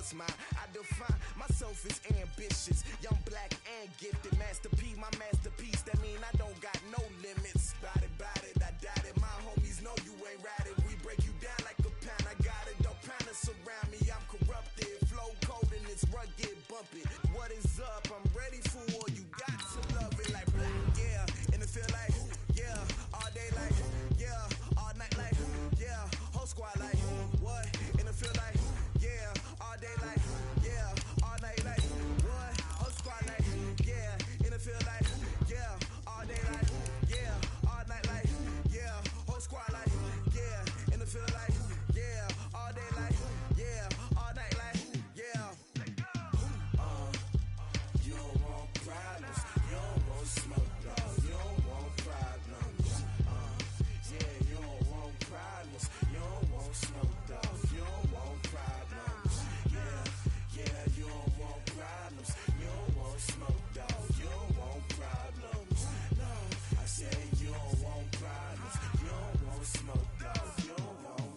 is mine. I define myself as ambitious, young, black, and gifted. Master P, my masterpiece. That mean I don't got no limits. Bout it, I doubt it. My homies know you ain't ratted. We break you down like a pound. I got it, don't panic surround me. I'm corrupted, flow cold and it's rugged, bumpy. What is up? I'm ready for war. You got to love it like black, yeah. And it feel like, yeah. All day like, yeah. All night like, yeah. Whole squad like, what? And it feel like, yeah. All day like, yeah. All night like, what? Whole squad like, yeah. And it feel like, yeah. All day like, yeah. All night like, yeah. Whole squad like, yeah. And it feel like, yeah. All day like, yeah. All night like, yeah. You don't want problems. You don't want smoke, dog. You don't want problems. Yeah, you don't want problems. You don't want smoke, dog. You don't want problems. Yeah, you don't want problems. You don't want smoke, dog. You don't want problems. No, I said you don't want problems. You don't want smoke, dog. You don't want.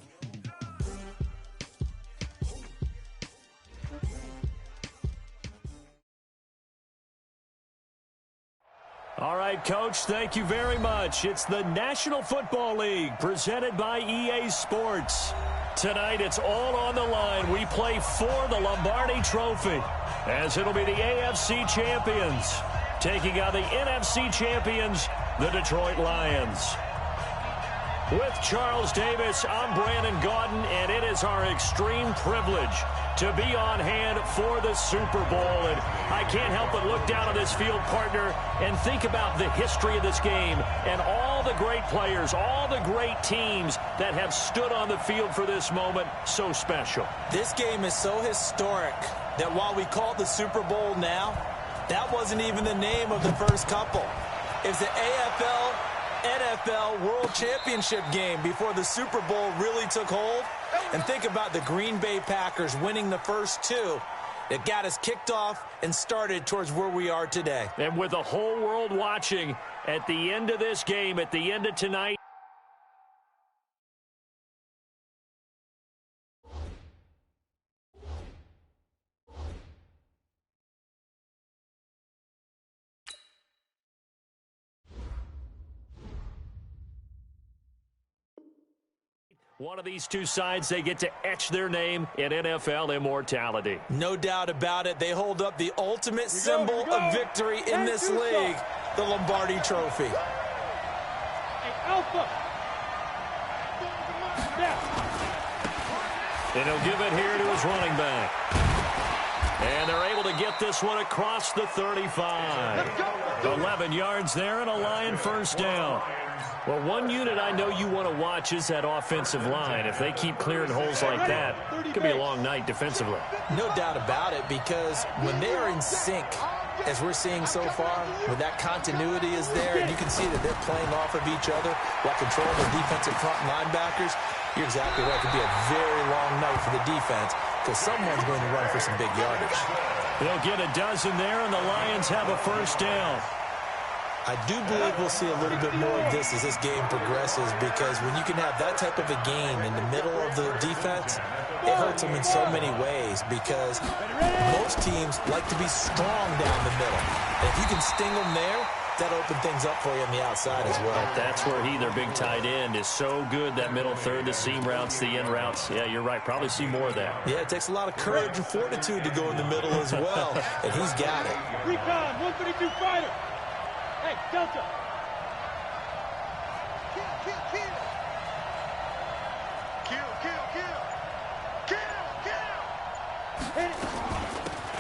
All right, Coach, thank you very much. It's the National Football League presented by EA Sports. Tonight, it's all on the line. We play for the Lombardi Trophy, as it'll be the AFC champions taking on the NFC champions, the Detroit Lions. With Charles Davis, I'm Brandon Gaudin, and it is our extreme privilege to be on hand for the Super Bowl. And I can't help but look down on this field, partner, and think about the history of this game and all the great players, all the great teams that have stood on the field for this moment. So special. This game is so historic that while we call it the Super Bowl now, that wasn't even the name of the first couple. It's the AFL NFL World Championship game before the Super Bowl really took hold. And think about the Green Bay Packers winning the first two. It got us kicked off and started towards where we are today. And with the whole world watching at the end of this game, at the end of tonight, one of these two sides, they get to etch their name in NFL immortality. No doubt about it. They hold up the ultimate symbol of victory in this league, the Lombardi Trophy. Hey, Alpha. And he'll give it here to his running back. And they're able to get this one across the 35. 11 yards there and a Lion first down. Well, one unit I know you want to watch is that offensive line. If they keep clearing holes like that, it could be a long night defensively. No doubt about it, because when they are in sync, as we're seeing so far, when that continuity is there, and you can see that they're playing off of each other while controlling the defensive front linebackers, you're exactly right. It could be a very long night for the defense because someone's going to run for some big yardage. They'll get a dozen there, and the Lions have a first down. I do believe we'll see a little bit more of this as this game progresses, because when you can have that type of a game in the middle of the defense, it hurts them in so many ways, because most teams like to be strong down the middle. And if you can sting them there, that opens things up for you on the outside as well. That's where he, their big tight end, is so good, that middle third, the seam routes, the in routes. Yeah, you're right. Probably see more of that. Yeah, it takes a lot of courage and fortitude to go in the middle as well, and he's got it. Recon, 132 fighter. Hey, Delta. Kill.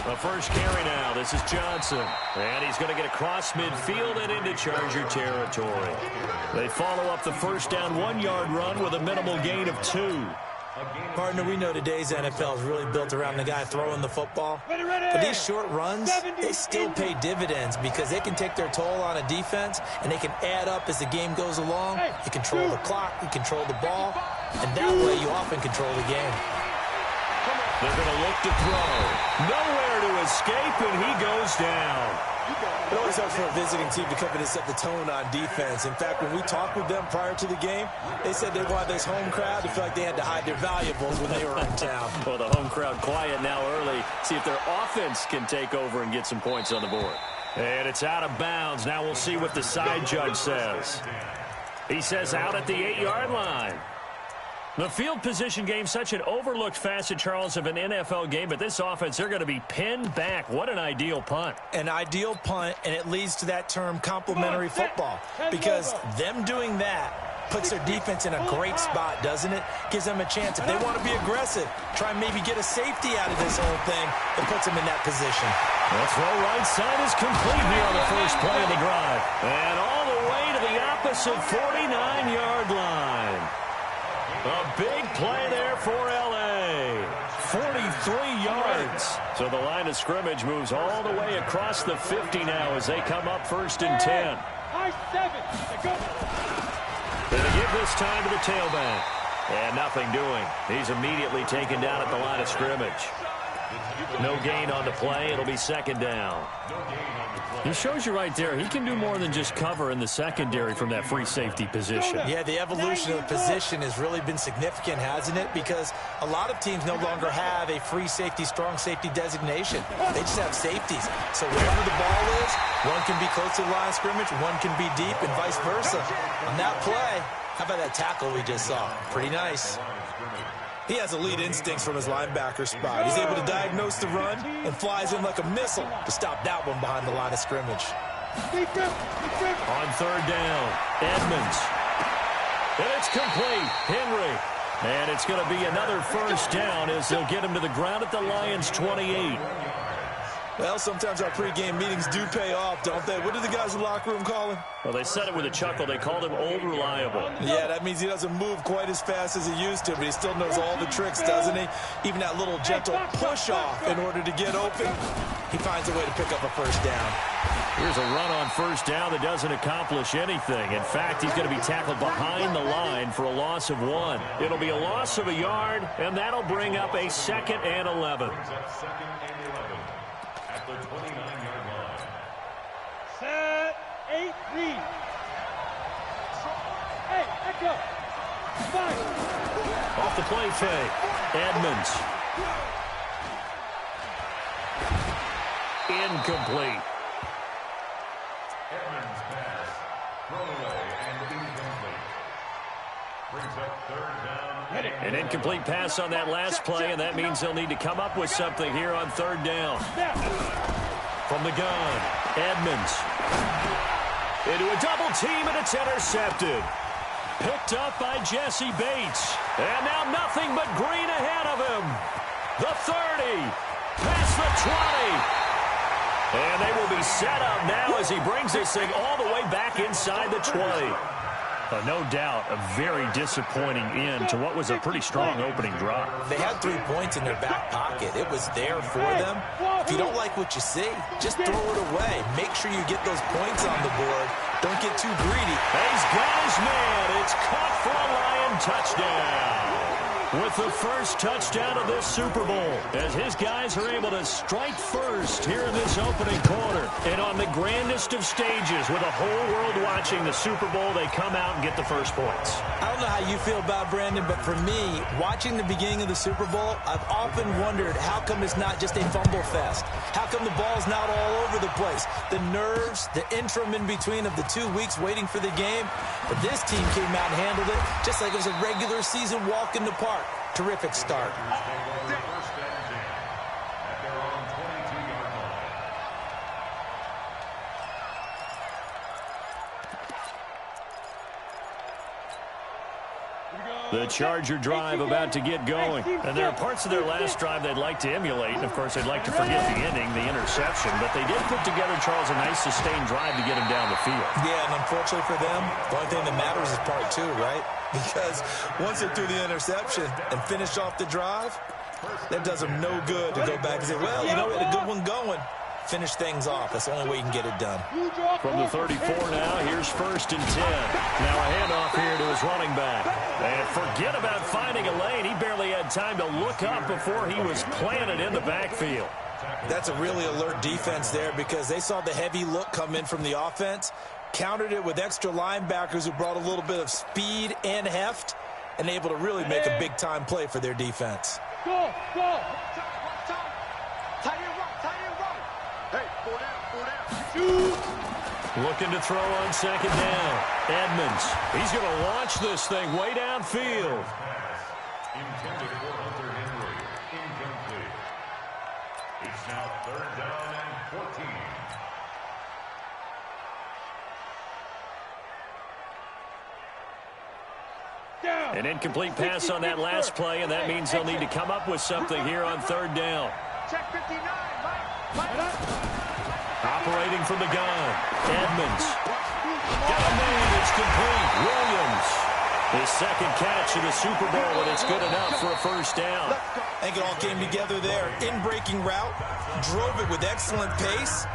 The first carry now. This is Johnson. And he's going to get across midfield and into Charger territory. They follow up the first down 1-yard run with a minimal gain of 2. Partner, we know today's NFL is really built around the guy throwing the football. But these short runs, they still pay dividends because they can take their toll on a defense, and they can add up as the game goes along. You control the clock, you control the ball, and that way you often control the game. They're going to look to throw. Nowhere to escape, and he goes down. It always helps for a visiting team to come in and set the tone on defense. In fact, when we talked with them prior to the game, they said they wanted this home crowd to feel like they had to hide their valuables when they were in town. Well, the home crowd quiet now early. See if their offense can take over and get some points on the board. And it's out of bounds. Now we'll see what the side judge says. He says out at the 8-yard line. The field position game, such an overlooked facet, Charles, of an NFL game, but this offense, they're going to be pinned back. What an ideal punt. An ideal punt, and it leads to that term complementary football, because them doing that puts their defense in a great spot, doesn't it? Gives them a chance. If they want to be aggressive, try and maybe get a safety out of this whole thing, it puts them in that position. The throw right side is complete here on the first play of the drive. And all the way to the opposite 49-yard line. A big play there for L.A. 43 yards. So the line of scrimmage moves all the way across the 50 now as they come up 1st and 10. They give this time to the tailback. And nothing doing. He's immediately taken down at the line of scrimmage. No gain on the play. It'll be 2nd down. He shows you right there, he can do more than just cover in the secondary from that free safety position. Yeah, the evolution of the position has really been significant, hasn't it? Because a lot of teams no longer have a free safety, strong safety designation. They just have safeties. So wherever the ball is, one can be close to the line of scrimmage, one can be deep, and vice versa. On that play, how about that tackle we just saw? Pretty nice. He has elite instincts from his linebacker spot. He's able to diagnose the run and flies in like a missile to stop that one behind the line of scrimmage. On 3rd down, Edmonds. And it's complete. Henry. And it's going to be another 1st down as they'll get him to the ground at the Lions' 28. Well, sometimes our pregame meetings do pay off, don't they? What do the guys in the locker room call him? Well, they said it with a chuckle. They called him Old Reliable. Yeah, that means he doesn't move quite as fast as he used to, but he still knows all the tricks, doesn't he? Even that little gentle push-off in order to get open. He finds a way to pick up a 1st down. Here's a run on 1st down that doesn't accomplish anything. In fact, he's going to be tackled behind the line for a loss of 1. It'll be a loss of a yard, and that'll bring up a 2nd and 11. At the 29-yard line. Set, 8 lead. Hey, echo. 5. Off the play fake. Edmonds. Incomplete. Edmonds pass. Thrown away and incomplete. Brings up 3rd down. An incomplete pass on that last play, and that means they'll need to come up with something here on 3rd down. From the gun, Edmonds. Into a double team, and it's intercepted. Picked up by Jesse Bates. And now nothing but green ahead of him. The 30. Past the 20. And they will be set up now as he brings this thing all the way back inside the 20. No doubt a very disappointing end to what was a pretty strong opening drive. They had 3 points in their back pocket. It was there for them. If you don't like what you see, just throw it away. Make sure you get those points on the board. Don't get too greedy. He's got his man. It's caught for a Lion touchdown. With the first touchdown of this Super Bowl, as his guys are able to strike first here in this opening quarter. And on the grandest of stages, with the whole world watching the Super Bowl, they come out and get the first points. I don't know how you feel about Brandon, but for me, watching the beginning of the Super Bowl, I've often wondered how come it's not just a fumble fest? How come the ball's not all over the place? The nerves, the interim in between of the 2 weeks waiting for the game. But this team came out and handled it just like it was a regular season walk in the park. Terrific start. The Charger drive about to get going. And there are parts of their last drive they'd like to emulate. And, of course, they'd like to forget the ending, the interception. But they did put together, Charles, a nice sustained drive to get him down the field. Yeah, and unfortunately for them, the only thing that matters is part 2, right? Because once they threw the interception and finished off the drive, that does them no good to go back and say, well, you know, we had a good one going. Finish things off. That's the only way you can get it done. From the 34 now, here's 1st and 10. Now a handoff here to his running back. And forget about finding a lane. He barely had time to look up before he was planted in the backfield. That's a really alert defense there because they saw the heavy look come in from the offense, countered it with extra linebackers who brought a little bit of speed and heft, and able to really make a big-time play for their defense. Go! Looking to throw on second down. Edmonds. He's going to launch this thing way downfield. Intended for Hunter Henry. Incomplete. It's now 3rd down and 14. An incomplete pass on that last play, and that means they'll need to come up with something here on 3rd down. Check 59, Operating from the gun. Edmonds. Got a man. It's complete. Williams. His second catch of the Super Bowl, and it's good enough for a first down. I think it all came together there. In-breaking route. Drove it with excellent pace.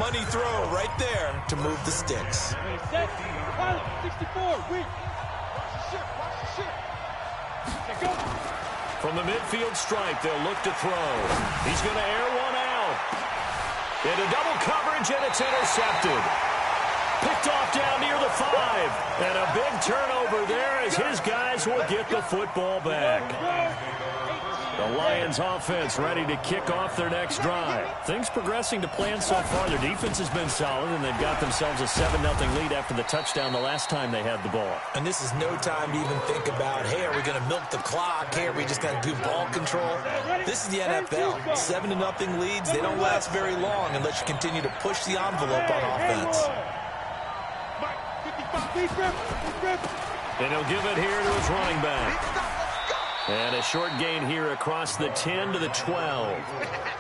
Money throw right there to move the sticks. Set. Pilot, 64, weak. From the midfield stripe, they'll look to throw. He's going to air one out. Into double coverage, and it's intercepted. Picked off down near the 5. And a big turnover there as his guys will get the football back. The Lions offense ready to kick off their next drive. Things progressing to plan so far. Their defense has been solid, and they've got themselves a 7-0 lead after the touchdown the last time they had the ball. And this is no time to even think about, hey, are we going to milk the clock? Hey, are we just going to do ball control? This is the NFL. 7-0 leads, they don't last very long unless you continue to push the envelope on offense. And he'll give it here to his running back. And a short gain here across the 10 to the 12.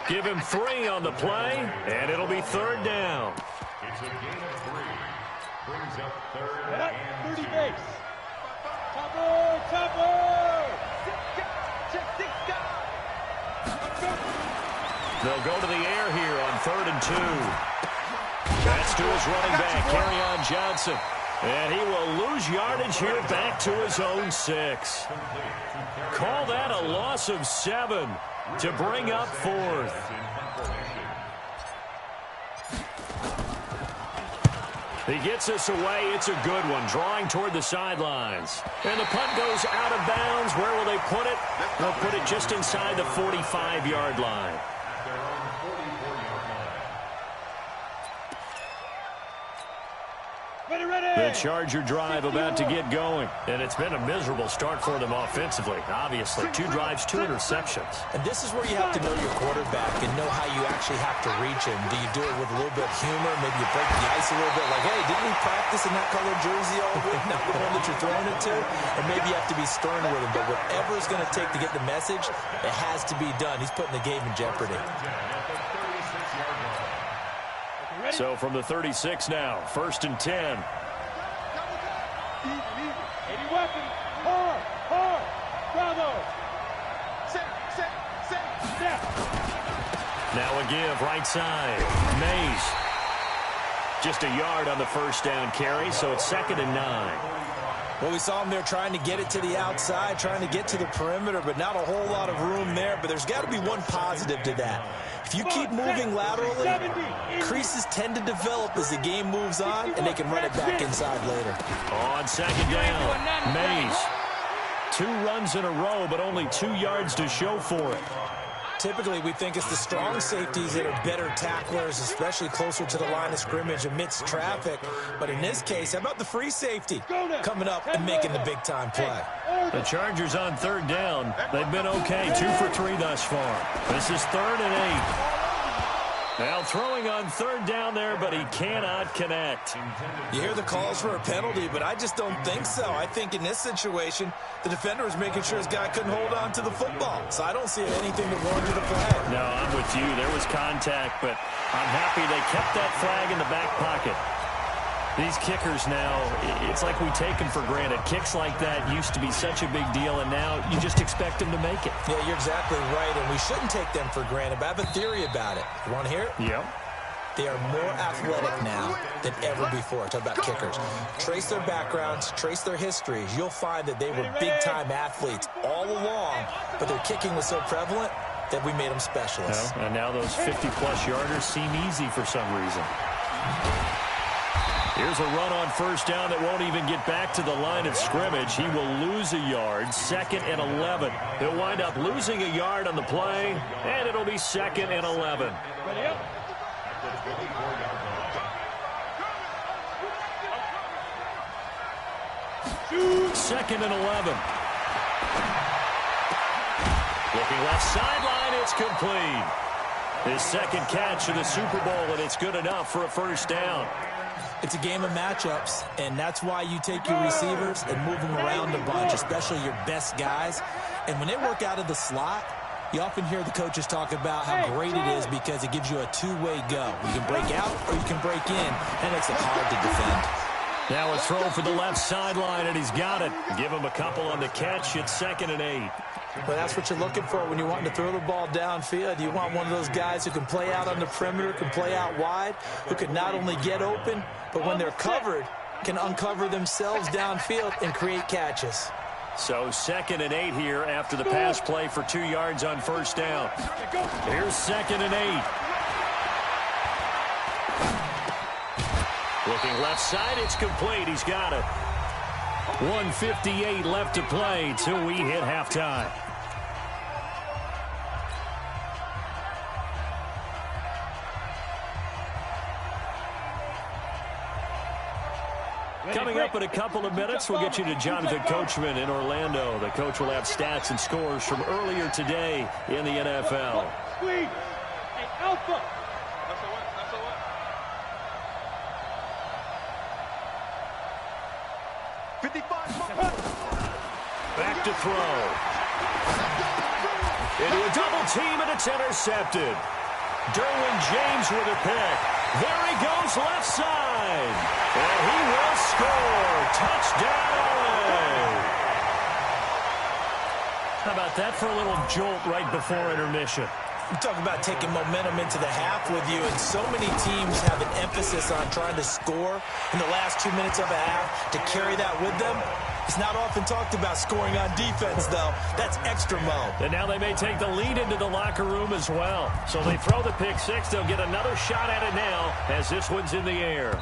Give him 3 on the play, and it'll be 3rd down. It's a gain of 3. Brings up 3rd and 2. Base. They'll go to the air here on 3rd and 2. That's to his running back, Kerryon Johnson. And he will lose yardage here back to his own 6. Call that a loss of 7 to bring up 4th. He gets us away. It's a good one, drawing toward the sidelines. And the punt goes out of bounds. Where will they put it? They'll put it just inside the 45-yard line. The Charger drive about to get going. And it's been a miserable start for them offensively. Obviously, 2 drives, 2 interceptions. And this is where you have to know your quarterback and know how you actually have to reach him. Do you do it with a little bit of humor? Maybe you break the ice a little bit like, hey, didn't we practice in that colored jersey all week? Not the one that you're throwing it to. And maybe you have to be stern with him. But whatever it's going to take to get the message, it has to be done. He's putting the game in jeopardy. So from the 36 now, 1st and 10. Any weapon. Hard. Bravo. Set. Now a give, right side. Mays. Just a yard on the first down carry, so it's 2nd and 9. Well, we saw him there trying to get it to the outside, trying to get to the perimeter, but not a whole lot of room there. But there's got to be one positive to that. If you keep moving laterally, creases tend to develop as the game moves on, and they can run it back inside later. On 2nd down, Mays. 2 runs in a row, but only 2 yards to show for it. Typically, we think it's the strong safeties that are better tacklers, especially closer to the line of scrimmage amidst traffic. But in this case, how about the free safety coming up and making the big-time play? The Chargers on 3rd down. They've been okay, 2 for 3 thus far. This is 3rd and 8. Now throwing on 3rd down there, but he cannot connect. You hear the calls for a penalty, but I just don't think so. I think in this situation, the defender was making sure his guy couldn't hold on to the football. So I don't see anything that warranted a flag. No, I'm with you. There was contact, but I'm happy they kept that flag in the back pocket. These kickers now, it's like we take them for granted. Kicks like that used to be such a big deal, and now you just expect them to make it. Yeah, you're exactly right, and we shouldn't take them for granted. But I have a theory about it. You want to hear it? Yep. They are more athletic now than ever before. Talk about kickers. Trace their backgrounds, trace their histories. You'll find that they were big-time athletes all along, but their kicking was so prevalent, that we made them specialists. And now those 50-plus yarders seem easy for some reason. Here's a run on first down that won't even get back to the line of scrimmage. He will lose a yard, 2nd and 11. He'll wind up losing a yard on the play, and it'll be 2nd and 11. Ready up. Second and 11. Looking left sideline, it's complete. His second catch of the Super Bowl, and it's good enough for a first down. It's a game of matchups, and that's why you take your receivers and move them around a bunch, especially your best guys. And when they work out of the slot, you often hear the coaches talk about how great it is because it gives you a two-way go. You can break out or you can break in, and it makes it hard to defend. Now a throw for the left sideline, and he's got it. Give him a couple on the catch. It's 2nd and 8. But that's what you're looking for when you want to throw the ball downfield. You want one of those guys who can play out on the perimeter, can play out wide, who can not only get open, but when they're covered, can uncover themselves downfield and create catches. So 2nd and 8 here after the pass play for 2 yards on first down. Here's 2nd and 8. Looking left side, it's complete. He's got it. 1:58 left to play till we hit halftime. Coming up in a couple of minutes, we'll get you to Jonathan Coachman in Orlando. The coach will have stats and scores from earlier today in the NFL. Squeeze. Hey, Alpha. That's a what? That's a what? 55. Back to throw. Into a double team, and it's intercepted. Derwin James with a pick. There he goes left side. And he will score. Touchdown, LA. How about that for a little jolt right before intermission? You talk about taking momentum into the half with you, and so many teams have an emphasis on trying to score in the last 2 minutes of a half to carry that with them. It's not often talked about scoring on defense, though. That's extra mode. And now they may take the lead into the locker room as well. So they throw the pick six. They'll get another shot at it now as this one's in the air.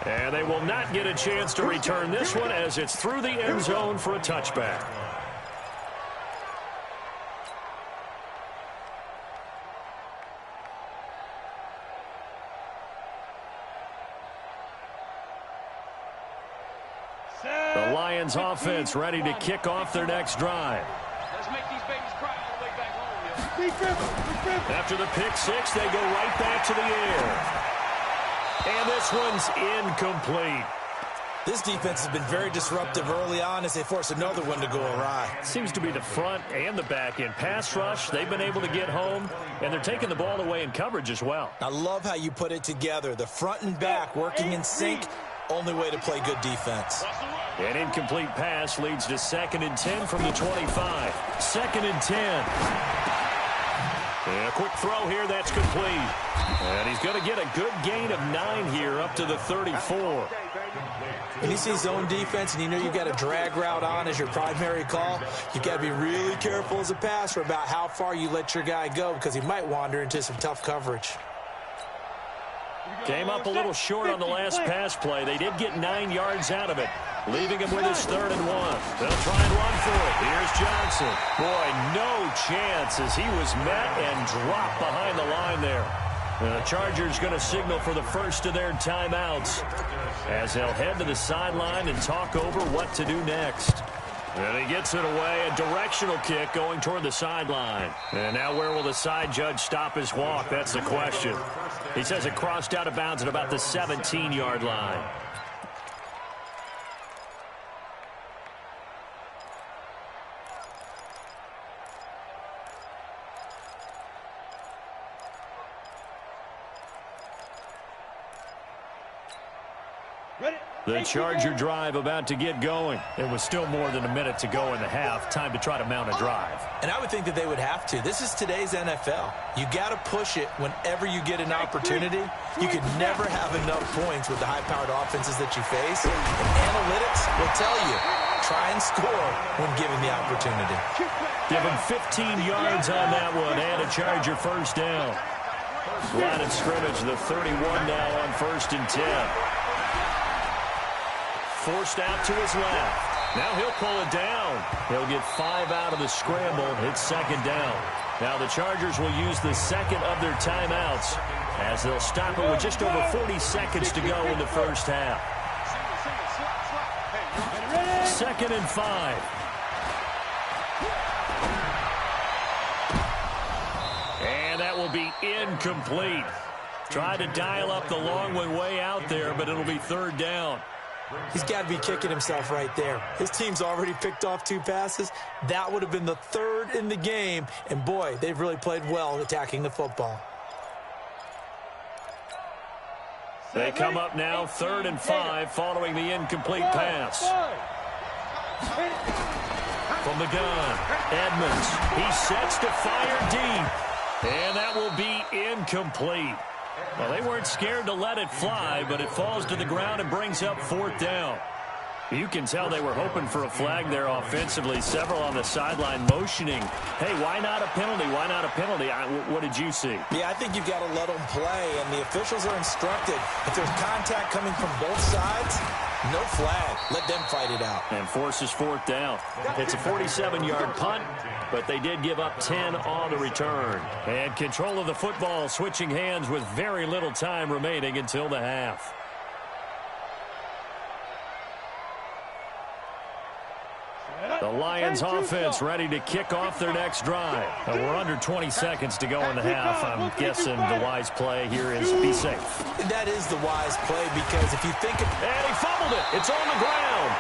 And they will not get a chance to return this one as it's through the end zone for a touchback. The Lions offense ready to kick off their next drive. Let's make these babies cry all the way back home, yo. After the pick six, they go right back to the air. And this one's incomplete. This defense has been very disruptive early on as they force another one to go awry. Seems to be the front and the back end. Pass rush, they've been able to get home, and they're taking the ball away in coverage as well. I love how you put it together. The front and back working in sync, only way to play good defense. An incomplete pass leads to 2nd and 10 from the 25. 2nd and 10. And a quick throw here, that's complete. And he's going to get a good gain of 9 here up to the 34. When you see zone defense and you know you've got a drag route on as your primary call, you've got to be really careful as a passer about how far you let your guy go because he might wander into some tough coverage. Came up a little short on the last pass play. They did get 9 yards out of it, leaving him with his 3rd and 1. They'll try and run for it. Here's Johnson. Boy, no chance as he was met and dropped behind the line there. And the Chargers going to signal for the first of their timeouts as they'll head to the sideline and talk over what to do next. And he gets it away, a directional kick going toward the sideline. And now where will the side judge stop his walk? That's the question. He says it crossed out of bounds at about the 17-yard line. The Charger drive about to get going. It was still more than a minute to go in the half. Time to try to mount a drive. And I would think that they would have to. This is today's NFL. You got to push it whenever you get an opportunity. You could never have enough points with the high-powered offenses that you face. And analytics will tell you, try and score when given the opportunity. Give him 15 yards on that one and a Charger first down. Line of scrimmage, the 31 now on 1st and 10. Forced out to his left. Now he'll pull it down. He'll get 5 out of the scramble. It's 2nd down. Now the Chargers will use the second of their timeouts as they'll stop it with just over 40 seconds to go in the first half. 2nd and 5. And that will be incomplete. Tried to dial up the long one way out there, but it'll be 3rd down. He's got to be kicking himself right there. His team's already picked off 2 passes. That would have been the 3rd in the game. And, boy, they've really played well attacking the football. They come up now 3rd and 5 following the incomplete pass. From the gun, Edmonds. He sets to fire deep. And that will be incomplete. Well, they weren't scared to let it fly, but it falls to the ground and brings up 4th down. You can tell they were hoping for a flag there offensively. Several on the sideline motioning, hey, why not a penalty? Why not a penalty? What did you see? Yeah, I think you've got to let them play, and the officials are instructed. If there's contact coming from both sides, no flag. Let them fight it out. And forces 4th down. It's a 47-yard punt, but they did give up 10 on the return. And control of the football switching hands with very little time remaining until the half. The Lions offense ready to kick off their next drive. We're under 20 seconds to go in the half. I'm guessing the wise play here is be safe. That is the wise play because if you think of... And he fumbled it. It's on the ground.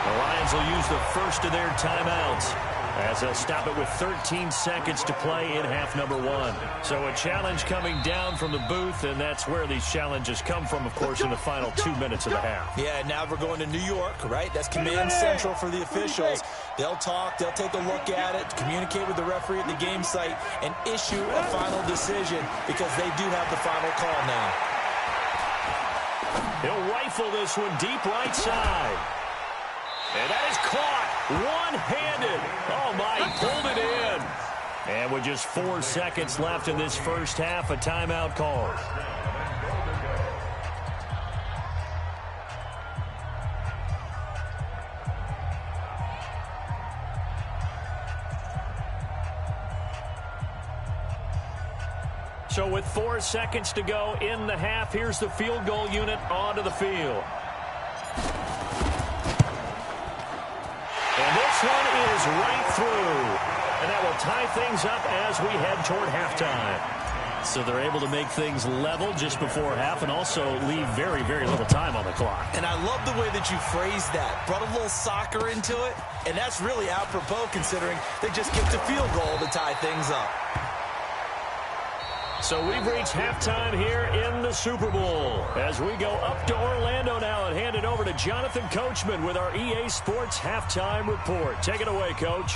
The Lions will use the first of their timeouts as they'll stop it with 13 seconds to play in half number 1. So a challenge coming down from the booth, and that's where these challenges come from, of course, in the final 2 minutes of the half. Yeah, now we're going to New York, right? That's command central for the officials. They'll talk, they'll take a look at it, communicate with the referee at the game site, and issue a final decision because they do have the final call now. He'll rifle this one deep right side. And that is caught one-handed. Oh, my, he pulled it in. And with just 4 seconds left in this first half, a timeout call. So with 4 seconds to go in the half, here's the field goal unit onto the field. And this one is right through. And that will tie things up as we head toward halftime. So they're able to make things level just before half and also leave very, very little time on the clock. And I love the way that you phrased that. Brought a little soccer into it. And that's really apropos considering they just kicked a field goal to tie things up. So we've reached halftime here in the Super Bowl as we go up to Orlando now and hand it over to Jonathan Coachman with our EA Sports Halftime Report. Take it away, Coach.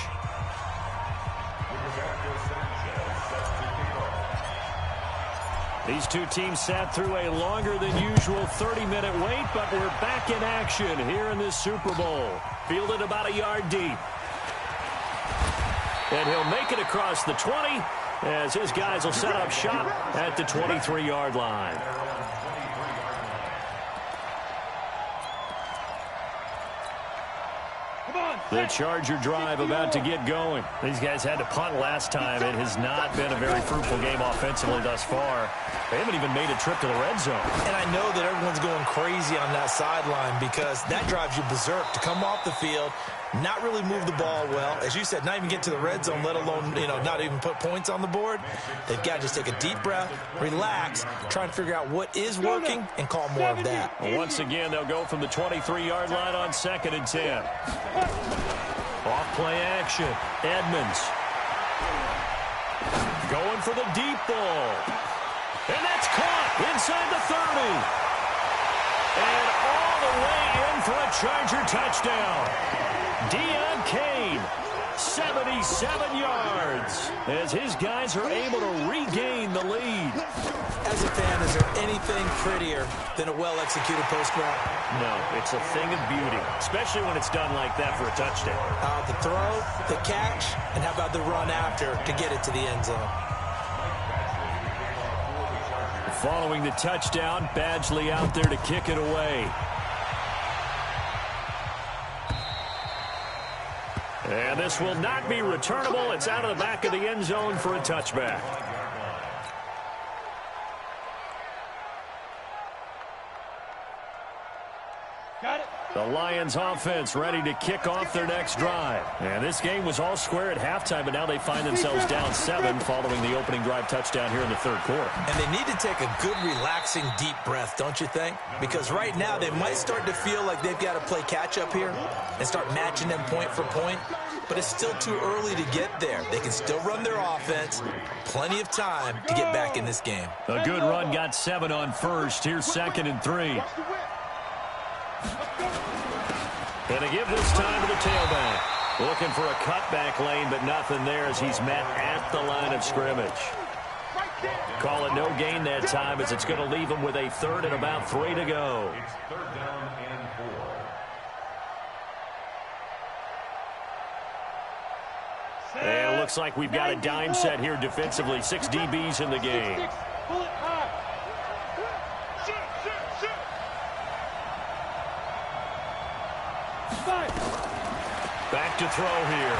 These two teams sat through a longer than usual 30-minute wait, but we're back in action here in this Super Bowl. Fielded about a yard deep. And he'll make it across the 20 as his guys will set up shop at the 23-yard line. The Charger drive about to get going. These guys had to punt last time. It has not been a very fruitful game offensively thus far. They haven't even made a trip to the red zone. And I know that everyone's going crazy on that sideline because that drives you berserk to come off the field, not really move the ball well. As you said, not even get to the red zone, let alone, not even put points on the board. They've got to just take a deep breath, relax, try and figure out what is working and call more of that. Once again, they'll go from the 23-yard line on 2nd and 10. Off play action. Edmonds. Going for the deep ball. And that's caught inside the 30. And all the way in for a Charger touchdown. Deion Kane 77 yards as his guys are able to regain the lead. As a fan, is there anything prettier than a well-executed post route? No, it's a thing of beauty, especially when it's done like that for a touchdown. The throw, the catch, and how about the run after to get it to the end zone? Following the touchdown, Badgley out there to kick it away. And this will not be returnable. It's out of the back of the end zone for a touchback. Got it. The Lions offense ready to kick off their next drive. And this game was all square at halftime, but now they find themselves down 7 following the opening drive touchdown here in the third quarter. And they need to take a good, relaxing, deep breath, don't you think? Because right now they might start to feel like they've got to play catch-up here and start matching them point for point. But it's still too early to get there. They can still run their offense. Plenty of time to get back in this game. A good run got 7 on first. Here's 2nd and 3. And to give this time to the tailback. Looking for a cutback lane, but nothing there as he's met at the line of scrimmage. Call it no gain that time as it's going to leave him with a 3rd and about 3 to go. It's 3rd down and 4. And it looks like we've got a dime set here defensively. 6 DBs in the game. Back to throw here.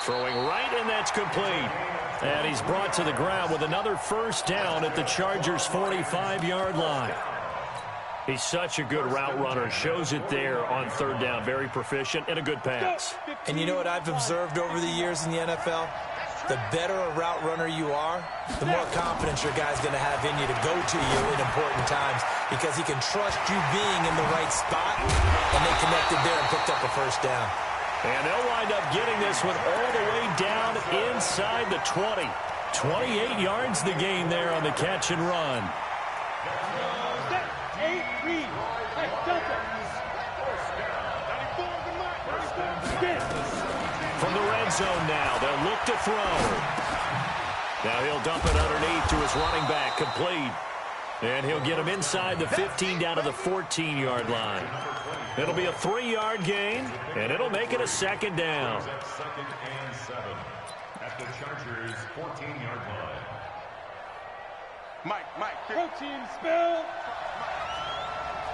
Throwing right, and that's complete. And he's brought to the ground with another first down at the Chargers' 45-yard line. He's such a good route runner. Shows it there on 3rd down. Very proficient and a good pass. And you know what I've observed over the years in the NFL? The better a route runner you are, the more confidence your guy's going to have in you to go to you in important times because he can trust you being in the right spot, and they connected there and picked up a first down. And they'll wind up getting this one all the way down inside the 20. 28 yards the gain there on the catch and run. From the red zone now, they'll look to throw. Now he'll dump it underneath to his running back, complete. And he'll get him inside the 15 down to the 14-yard line. It'll be a 3-yard gain, and it'll make it a 2nd down. 2nd and 7 at the Chargers' 14-yard line. Mike, protein spill.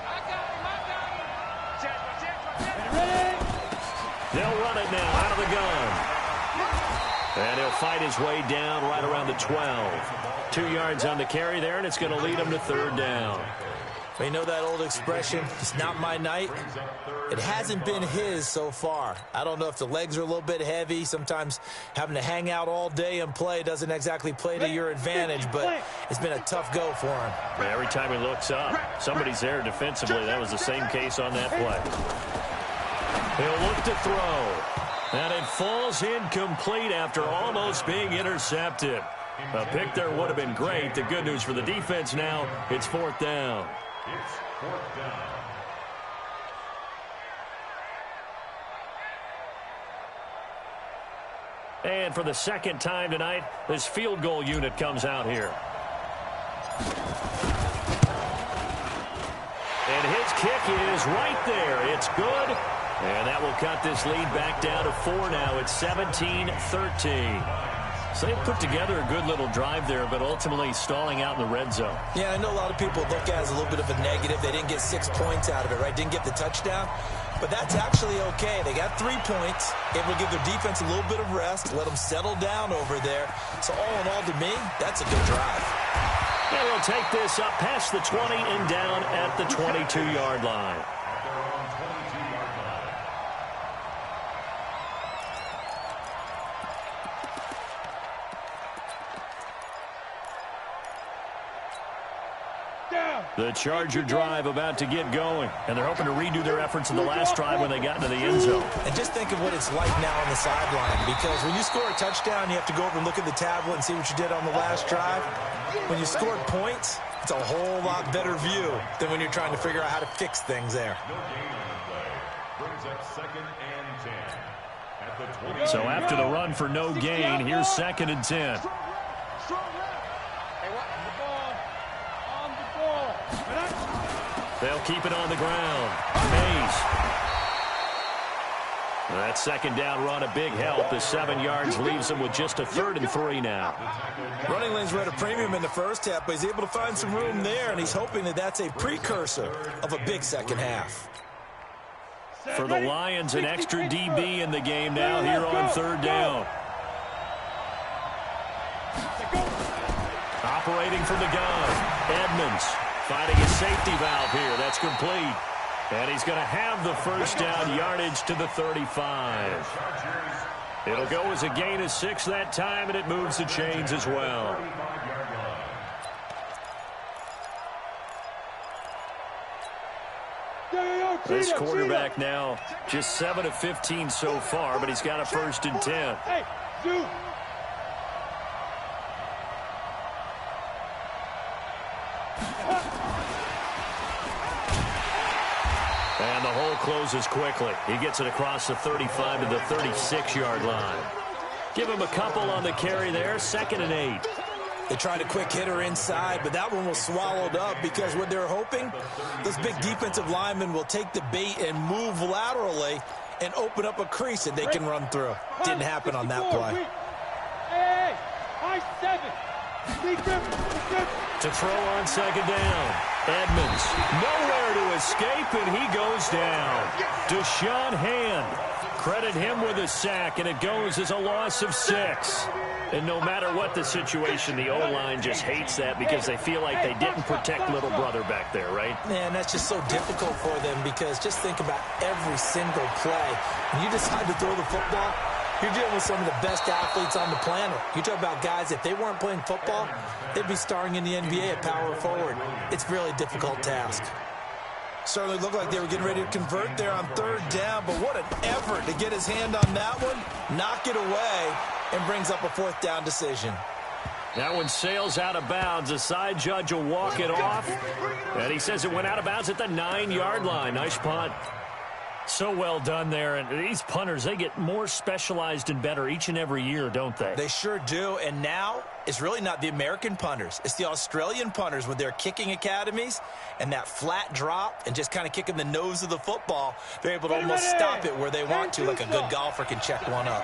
I got him. Ready? They'll run it now out of the gun. And he'll fight his way down right around the 12. 2 yards on the carry there, and it's going to lead him to 3rd down. Well, you know that old expression, it's not my night? It hasn't been his so far. I don't know if the legs are a little bit heavy. Sometimes having to hang out all day and play doesn't exactly play to your advantage, but it's been a tough go for him. Every time he looks up, somebody's there defensively. That was the same case on that play. He'll look to throw. And it falls incomplete after almost being intercepted. A pick there would have been great. The good news for the defense now, it's 4th down. It's 4th down. And for the 2nd time tonight, this field goal unit comes out here. And his kick is right there. It's good. And that will cut this lead back down to 4 now. It's 17-13. So they put together a good little drive there, but ultimately stalling out in the red zone. Yeah, I know a lot of people look at it as a little bit of a negative. They didn't get 6 points out of it, right? Didn't get the touchdown. But that's actually okay. They got 3 points. It will give their defense a little bit of rest, let them settle down over there. So all in all, to me, that's a good drive. And they'll take this up past the 20 and down at the 22-yard line. The Charger drive about to get going, and they're hoping to redo their efforts in the last drive when they got into the end zone. And just think of what it's like now on the sideline, because when you score a touchdown, you have to go over and look at the tablet and see what you did on the last drive. When you scored points, it's a whole lot better view than when you're trying to figure out how to fix things there. Brings up 2nd and 10. At the 20. So after the run for no gain, here's 2nd and 10. They'll keep it on the ground. Mays. That 2nd down run a big help. The 7 yards leaves them with just a 3rd and 3 now. Running lanes were at a premium in the first half, but he's able to find some room there, and he's hoping that that's a precursor of a big second half. For the Lions, an extra DB in the game now here on 3rd down. Operating from the gun. Edmonds finding a safety valve here. That's complete. And he's going to have the first down yardage to the 35. It'll go as a gain of 6 that time, and it moves the chains as well. This quarterback now just 7 of 15 so far, but he's got a 1st and 10. And the hole closes quickly. He gets it across the 35 to the 36-yard line. Give him a couple on the carry there. 2nd and 8. They tried a quick hitter inside, but that one was swallowed up because what they're hoping, those big defensive linemen will take the bait and move laterally and open up a crease that they can run through. Didn't happen on that play. To throw on 2nd down. Edmonds, nowhere to escape, and he goes down. Deshaun Hand, credit him with a sack, and it goes as a loss of 6. And no matter what the situation, the O-line just hates that because they feel like they didn't protect little brother back there, right? Man, that's just so difficult for them because just think about every single play. When you decide to throw the football, you're dealing with some of the best athletes on the planet. You talk about guys, if they weren't playing football, they'd be starring in the NBA at power forward. It's a really difficult task. Certainly looked like they were getting ready to convert there on 3rd down, but what an effort to get his hand on that one, knock it away, and brings up a 4th down decision. That one sails out of bounds. The side judge will walk it off, and he says it went out of bounds at the 9-yard line. Nice punt. So well done there, and these punters, they get more specialized and better each and every year, don't they? They sure do, and now it's really not the American punters. It's the Australian punters with their kicking academies and that flat drop and just kind of kicking the nose of the football. They're able to almost stop it where they want to, like a good golfer can check one up.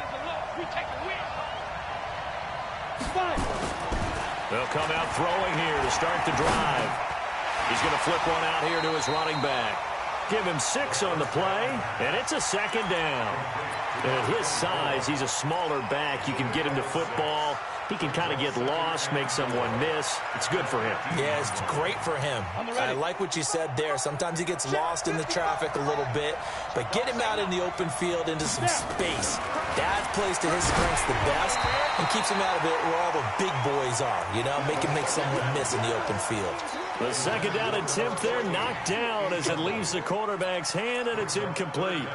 They'll come out throwing here to start the drive. He's going to flip one out here to his running back. Give him 6 on the play, and it's a 2nd down. And at his size, he's a smaller back. You can get him to football. He can kind of get lost, make someone miss. It's good for him. Yeah, it's great for him. I like what you said there. Sometimes he gets lost in the traffic a little bit, but get him out in the open field into some space. That plays to his strengths the best and keeps him out of it where all the big boys are, you know, make someone miss in the open field. The 2nd down attempt there knocked down as it leaves the quarterback's hand, and it's incomplete.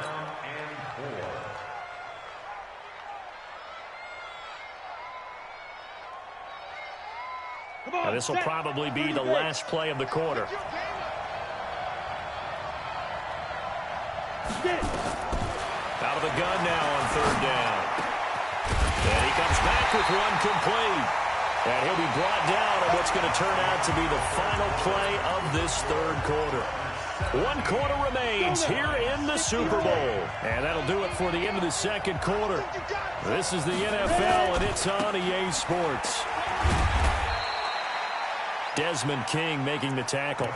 Now, this will probably be the last play of the quarter. Out of the gun now on 3rd down. And he comes back with one complete. And he'll be brought down on what's going to turn out to be the final play of this 3rd quarter. 1 quarter remains here in the Super Bowl. And that'll do it for the end of the 2nd quarter. This is the NFL, and it's on EA Sports. Desmond King making the tackle.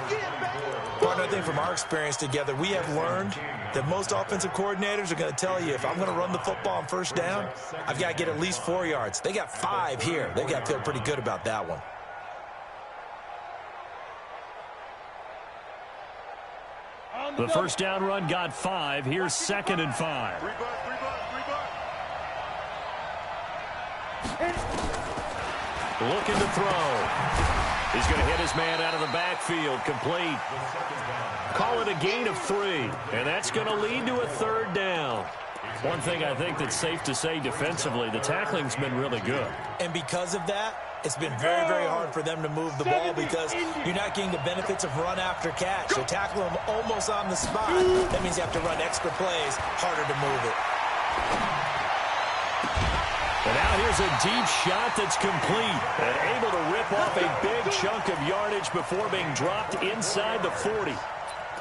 Partner, I think from our experience together, we have learned that most offensive coordinators are going to tell you, if I'm going to run the football on 1st down, I've got to get at least 4 yards. They got 5 here. They've got to feel pretty good about that one. The 1st down run got 5. Here's 2nd and 5. Looking to throw. He's going to hit his man out of the backfield. Complete. Call it a gain of 3. And that's going to lead to a 3rd down. One thing I think that's safe to say defensively, the tackling's been really good. And because of that, It's been very, very hard for them to move the ball because you're not getting the benefits of run after catch. So tackle them almost on the spot. That means you have to run extra plays, harder to move it. And now here's a deep shot that's complete and able to rip off a big chunk of yardage before being dropped inside the 40.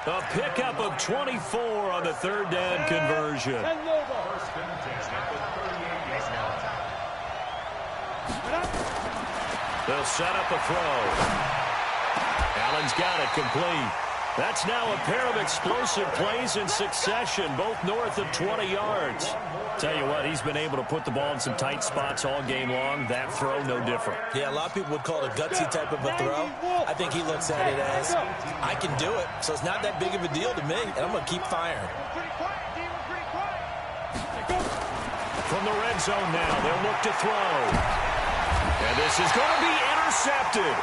A pickup of 24 on the third down conversion. They'll set up a throw. Allen's got it complete. That's now a pair of explosive plays in succession, both north of 20 yards. Tell you what, he's been able to put the ball in some tight spots all game long. That throw, no different. Yeah, a lot of people would call it a gutsy type of a throw. I think he looks at it as, I can do it, so it's not that big of a deal to me, and I'm going to keep firing. From the red zone now, they'll look to throw. And this is going to be intercepted.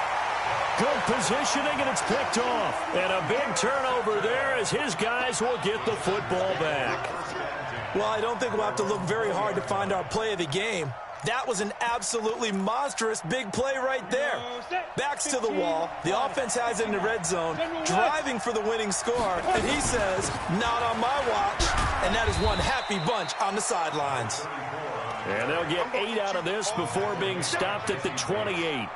Good positioning, and it's picked off. And a big turnover there as his guys will get the football back. Well, I don't think we'll have to look very hard to find our play of the game. That was an absolutely monstrous big play right there. Backs to the wall. The offense has it in the red zone, driving for the winning score. And he says, not on my watch. And that is one happy bunch on the sidelines. And they'll get 8 out of this before being stopped at the 28.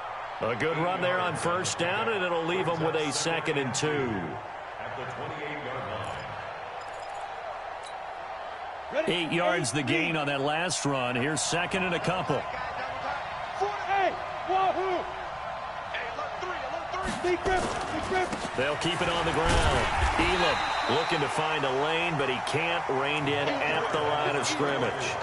A good run there on first down, and it'll leave them with a 2nd and 2. At the 28-yard line. 8 yards the gain on that last run. Here's 2nd and a couple. They'll keep it on the ground. Elam looking to find a lane, but he can't. Reined in at the line of scrimmage.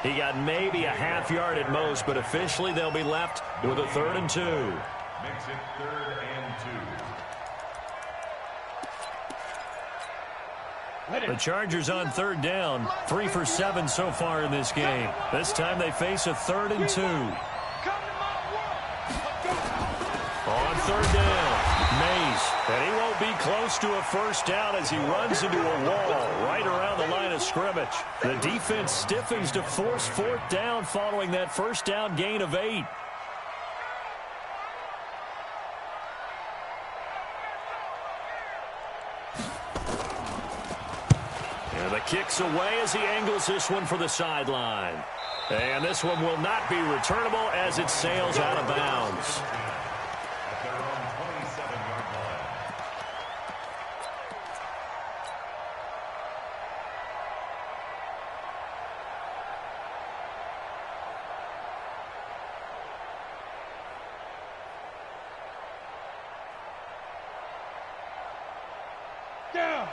He got maybe a half yard at most, but officially they'll be left with a 3rd and 2. Makes it 3rd and 2. The Chargers on 3rd down. 3 for 7 so far in this game. This time they face a 3rd and 2. On 3rd down, Mays. And he won't be close to a first down as he runs into a wall right around the line of scrimmage. The defense stiffens to force 4th down following that first down gain of 8. And the kick's away as he angles this one for the sideline. And this one will not be returnable as it sails out of bounds. At their own 27-yard line.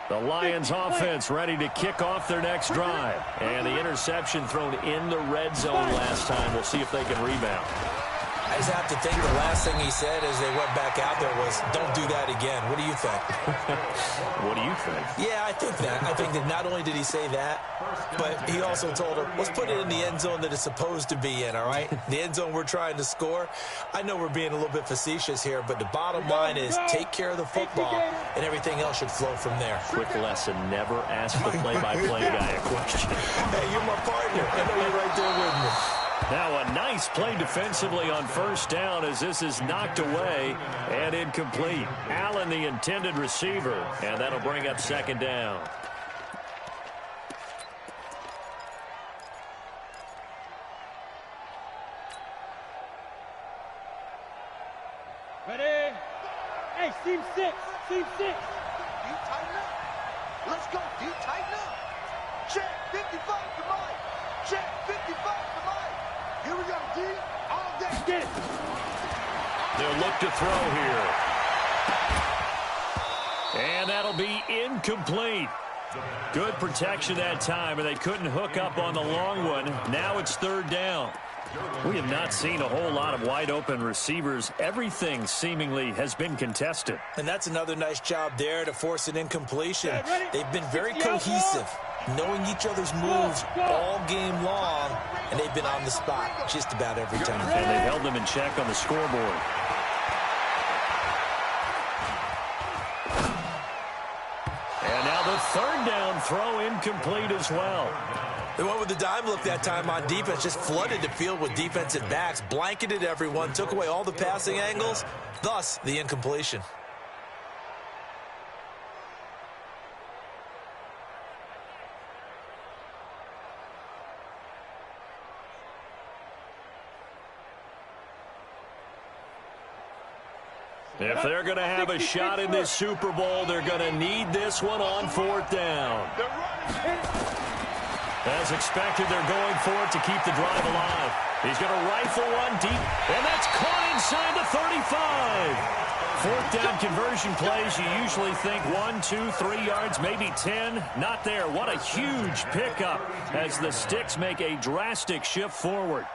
The Lions offense ready to kick off their next drive. And the interception thrown in the red zone last time. We'll see if they can rebound. I just have to think the last thing he said as they went back out there was, don't do that again. What do you think? What do you think? Yeah, I think that. I think that not only did he say that, but he also told him, let's put it in the end zone that it's supposed to be in, all right? The end zone we're trying to score. I know we're being a little bit facetious here, but the bottom line is take care of the football, and everything else should flow from there. Quick lesson, never ask the play-by-play guy a question. Hey, you're my partner. I know you're right there with me. Now a nice play defensively on first down as this is knocked away and incomplete. Allen, the intended receiver, and that'll bring up 2nd down. Ready? Hey, seam 6. Seam 6. Deep tighten up. Let's go. Deep tighten up. Check 55 to Mike. Check 55 to Mike. Here we go, D. All day. Get it. They'll look to throw here. And that'll be incomplete. Good protection that time, and they couldn't hook up on the long one. Now it's 3rd down. We have not seen a whole lot of wide-open receivers. Everything seemingly has been contested. And that's another nice job there to force an incompletion. They've been very cohesive, knowing each other's moves all game long, and they've been on the spot just about every time. And they held them in check on the scoreboard. And now the 3rd down throw incomplete as well. They went with the dime look that time on defense, just flooded the field with defensive backs, blanketed everyone, took away all the passing angles, thus the incompletion. If they're going to have a shot in this Super Bowl, they're going to need this one on 4th down. As expected, they're going for it to keep the drive alive. He's going to rifle one deep, and that's caught inside the 35. 4th down conversion plays, you usually think 1, 2, 3 yards, maybe 10. Not there. What a huge pickup as the Sticks make a drastic shift forward.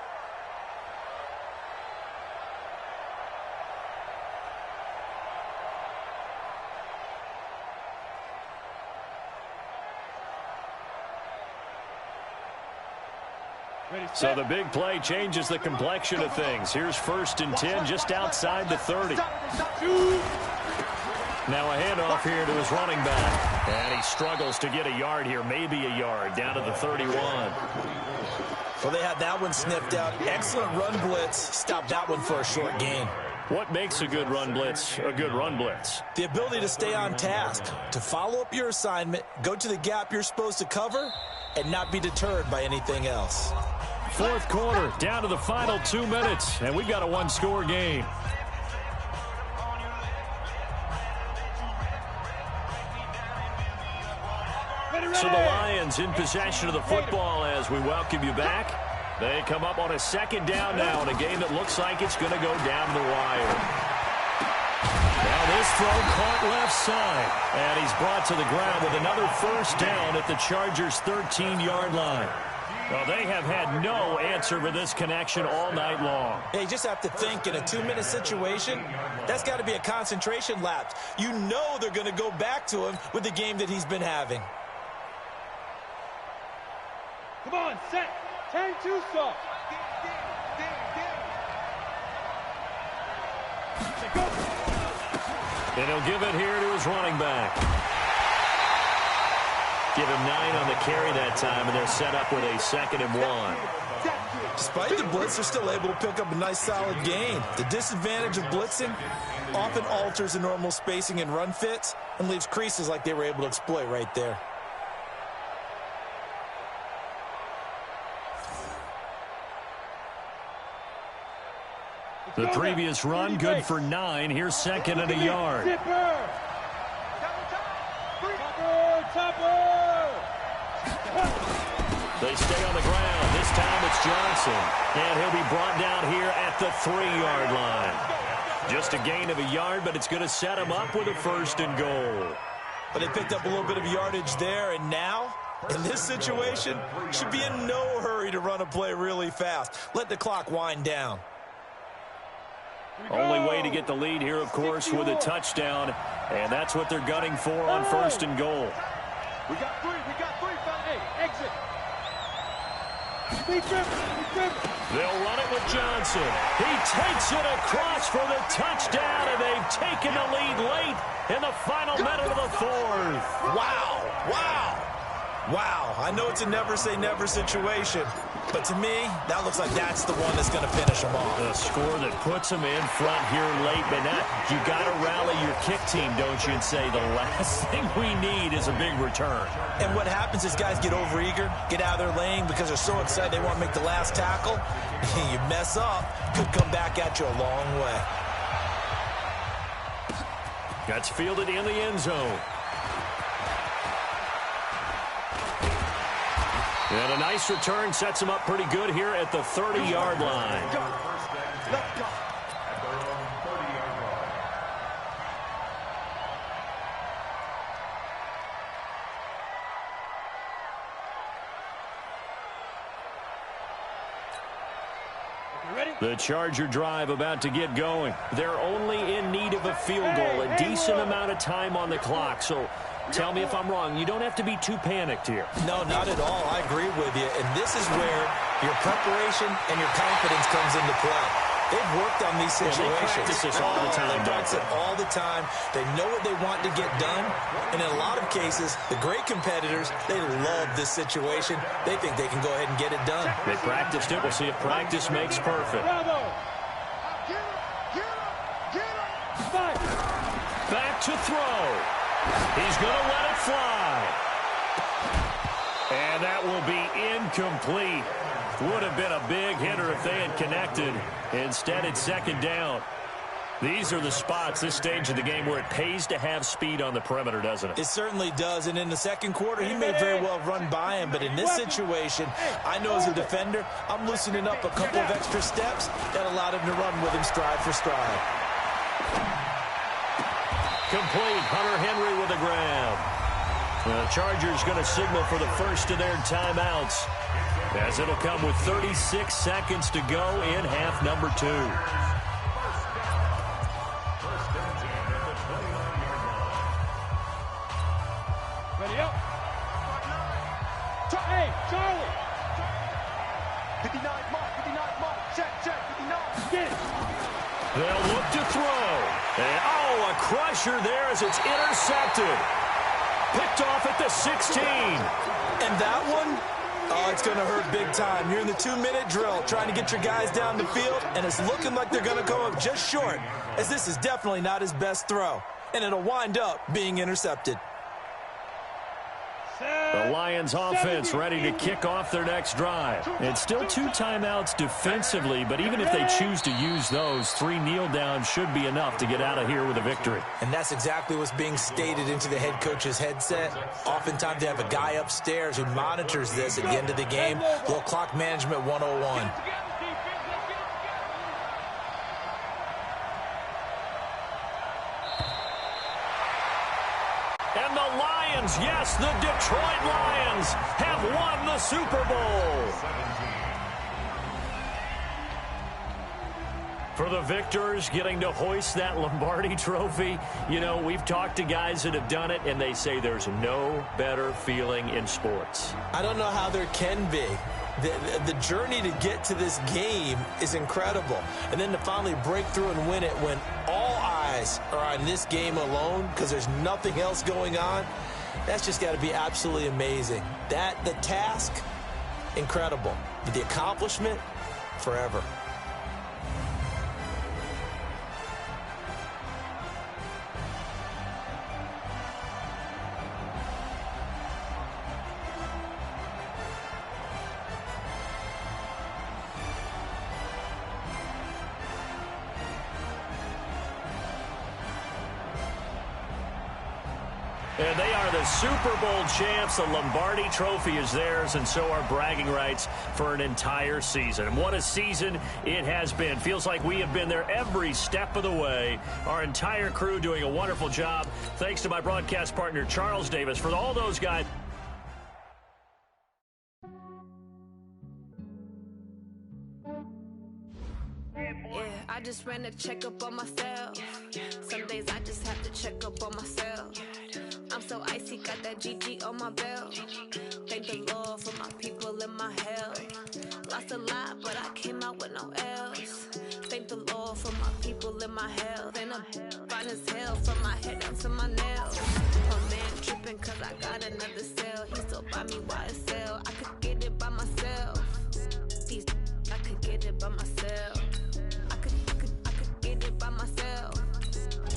So the big play changes the complexion of things. Here's 1st and 10 just outside the 30. Now a handoff here to his running back. And he struggles to get a yard here, maybe a yard, down to the 31. Well, they had that one sniffed out. Excellent run blitz. Stopped that one for a short gain. What makes a good run blitz a good run blitz? The ability to stay on task, to follow up your assignment, go to the gap you're supposed to cover, and not be deterred by anything else. 4th quarter, down to the final 2 minutes, and we've got a one-score game. So the Lions in possession of the football as we welcome you back. They come up on a 2nd down now in a game that looks like it's going to go down the wire. Now this throw caught left side, and he's brought to the ground with another 1st down at the Chargers' 13-yard line. Well, they have had no answer for this connection all night long. Yeah, you just have to think in a 2-minute situation, that's got to be a concentration lapse. You know they're going to go back to him with the game that he's been having. Come on, set. 10-2 soft. And he'll give it here to his running back. Give him 9 on the carry that time, and they're set up with a 2nd and 1. Despite the blitz, they're still able to pick up a nice solid gain. The disadvantage of blitzing often alters the normal spacing and run fits and leaves creases like they were able to exploit right there. The previous run, good for 9. Here's 2nd and a yard. They stay on the ground. This time it's Johnson. And he'll be brought down here at the 3-yard line. Just a gain of a yard, but it's going to set him up with a 1st and goal. But they picked up a little bit of yardage there, and now, in this situation, should be in no hurry to run a play really fast. Let the clock wind down. Only way to get the lead here, of course, with a touchdown. And that's what they're gunning for on 1st and goal. We got 3, hey, exit. They'll run it with Johnson. He takes it across for the touchdown, and they've taken the lead late in the final minute of the 4th. Wow, I know it's a never-say-never situation, but to me, that looks like that's the one that's going to finish them off. The score that puts them in front here late, but now you got to rally your kick team, don't you, and say the last thing we need is a big return. And what happens is guys get overeager, get out of their lane because they're so excited they want to make the last tackle. You mess up, could come back at you a long way. That's fielded in the end zone. And a nice return sets him up pretty good here at the 30-yard line. The Charger drive about to get going. They're only in need of a field goal, a decent amount of time on the clock. So tell me if I'm wrong. You don't have to be too panicked here. No, not at all. I agree with you. And this is where your preparation and your confidence comes into play. They've worked on these situations. They practice this all the time. They practice it all the time. They know what they want to get done. And in a lot of cases, the great competitors, they love this situation. They think they can go ahead and get it done. They practiced it. We'll see if practice makes perfect. Back to throw. He's going to let it fly. And that will be incomplete. Would have been a big hitter if they had connected. Instead, it's second down. These are the spots, this stage of the game, where it pays to have speed on the perimeter, doesn't it? It certainly does. And in the second quarter, he may very well run by him. But in this situation, I know as a defender, I'm loosening up a couple of extra steps that allowed him to run with him stride for stride. Complete. Hunter Henry with a grab. The Chargers going to signal for the first of their timeouts, as it'll come with 36 seconds to go in half number 2. Ready up. Hey, Charlie. 59 mark. Check, 59. Get it. They'll look to throw. And, a crusher there as it's intercepted. Picked off at the 16. And that one? Oh, it's going to hurt big time. You're in the 2-minute drill trying to get your guys down the field, and it's looking like they're going to come up just short, as this is definitely not his best throw, and it'll wind up being intercepted. The Lions offense ready to kick off their next drive. It's still 2 timeouts defensively, but even if they choose to use those, 3 kneel downs should be enough to get out of here with a victory. And that's exactly what's being stated into the head coach's headset. Oftentimes they have a guy upstairs who monitors this at the end of the game. Little clock management 101. And the Lions, yes, the Detroit Lions have won the Super Bowl. For the victors getting to hoist that Lombardi trophy, you know, we've talked to guys that have done it, and they say there's no better feeling in sports. I don't know how there can be. The journey to get to this game is incredible. And then to finally break through and win it when all eyes are on this game alone because there's nothing else going on, that's just got to be absolutely amazing. The task, incredible. But the accomplishment, forever. And they are the Super Bowl champs. The Lombardi trophy is theirs, and so are bragging rights for an entire season. And what a season it has been. Feels like we have been there every step of the way. Our entire crew doing a wonderful job. Thanks to my broadcast partner, Charles Davis, for all those guys. Yeah, I just ran a checkup on myself. Some days I just have to check up on myself. I'm so icy, got that GG on my belt. Thank the Lord for my people and my health. Lost a lot, but I came out with no else. Thank the Lord for my people and my health. And I'm fine as hell from my head down to my nails. My man tripping cause I got another cell. He still buy me YSL. I could get it by myself. These I could get it by myself. I could get it by myself.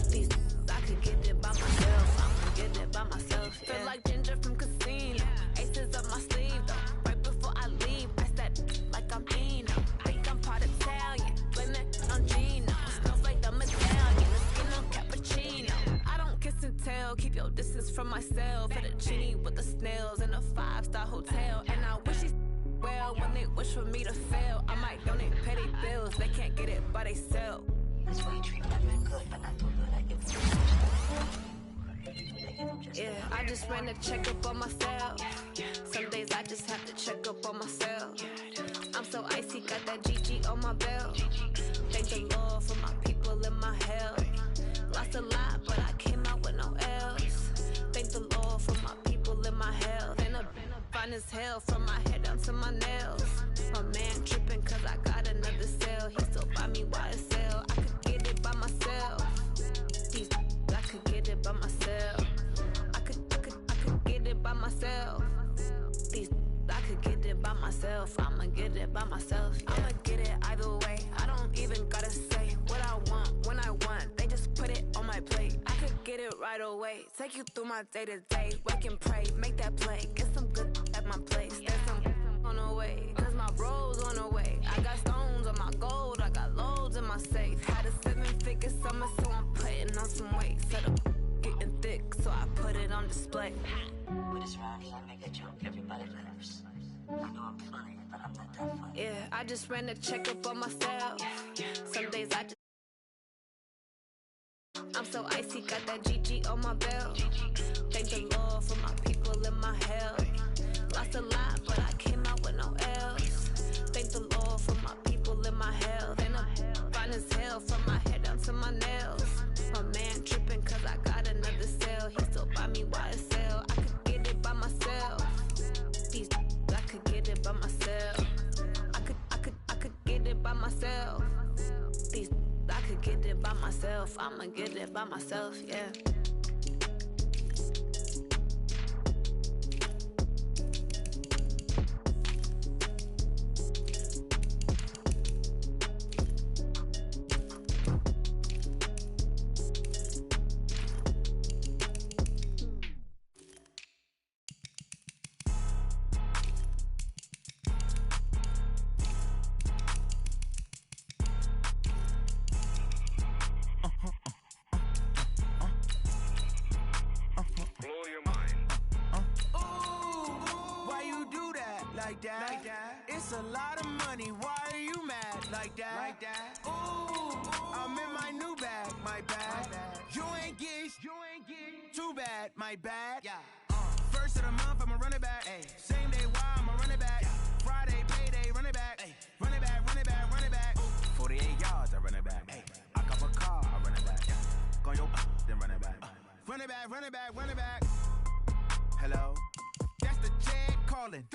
These I could get it by myself. I'm gonna get it by myself. Yeah. Feel like Ginger from Casino. Aces up my sleeve though. Right before I leave, I said like I'm Dino. Think I'm part Italian. Blame that on Gino. Smells like the medallion. The skin on cappuccino. I don't kiss and tell. Keep your distance from myself. At a genie with the snails in a 5-star hotel. And I wish he's well when they wish for me to fail. I might donate petty bills. They can't get it by themselves. Yeah, I just ran a checkup on myself. Some days I just have to check up on myself. I'm so icy, got that GG on my belt. Thank the Lord for my people and my health. Lost a lot, but I came out with no else. Thank the Lord for my people and my health. And I'm fine as hell from my head down to my nails. My man tripping cause I got another cell. He still buy me YSL. I could get it by myself. These I could get it by myself. I could get it by myself. These I could get it by myself. I'ma get it by myself. Yeah. I'ma get it either way. I don't even gotta say what I want when I want. They just put it on my plate. I could get it right away. Take you through my day to day. Wake and pray, make that play. Get some good at my place. There's some on the way, cause my bro's on the way. I got stones on my gold. I got loads in my safe. Had a 7-figure summer, so I'm putting on some weight. Set up getting thick, so I put it on display. With this round here, I make a joke everybody laughs. I know I'm funny, but I'm not that funny. Yeah, I just ran a checkup on myself. Some days I just I'm so icy, got that GG on my belt. Thank the Lord for my people in my health. Lost a lot, but I came out with no L's. Thank the Lord for my people in my health. And I'm fine as hell from my head down to my nails. My man tripping cause I got another sale. He still buy me YSL. I could get it by myself. These I could get it by myself. I could get it by myself. These I could get it by myself. I'ma get it by myself, yeah. It's a lot of money, why are you mad like that? Ooh, I'm in my new bag, my bad. You ain't get too bad, my bad. First of the month, I'ma run it back. Same day, why I'ma run it back. Friday, payday, run it back. Run it back, run it back, run it back. 48 yards, I run it back. I cop a car, I run it back. Go yo, then run it back. Run it back, run it back, run it back. Hello? That's the Chad calling.